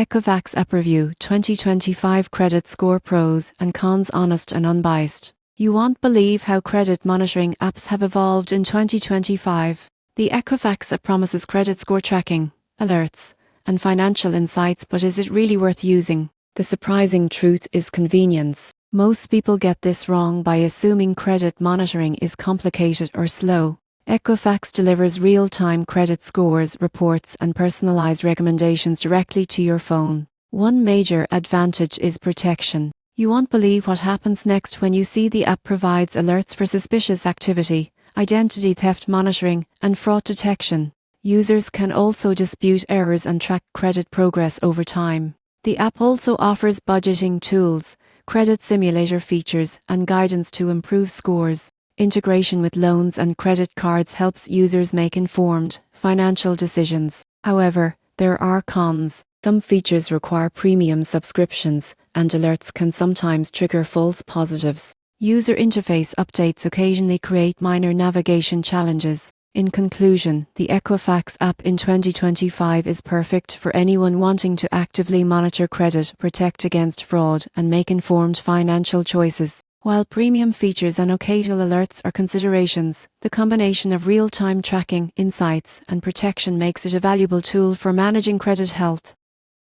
Equifax App Review 2025 Credit Score Pros and Cons, honest and unbiased. You won't believe how credit monitoring apps have evolved in 2025. The Equifax app promises credit score tracking, alerts, and financial insights, but is it really worth using? The surprising truth is convenience. Most people get this wrong by assuming credit monitoring is complicated or slow. Equifax delivers real-time credit scores, reports, and personalized recommendations directly to your phone. One major advantage is protection. You won't believe what happens next when you see the app provides alerts for suspicious activity, identity theft monitoring, and fraud detection. Users can also dispute errors and track credit progress over time. The app also offers budgeting tools, credit simulator features, and guidance to improve scores. Integration with loans and credit cards helps users make informed, financial decisions. However, there are cons. Some features require premium subscriptions, and alerts can sometimes trigger false positives. User interface updates occasionally create minor navigation challenges. In conclusion, the Equifax app in 2025 is perfect for anyone wanting to actively monitor credit, protect against fraud, and make informed financial choices. While premium features and occasional alerts are considerations, the combination of real-time tracking, insights, and protection makes it a valuable tool for managing credit health.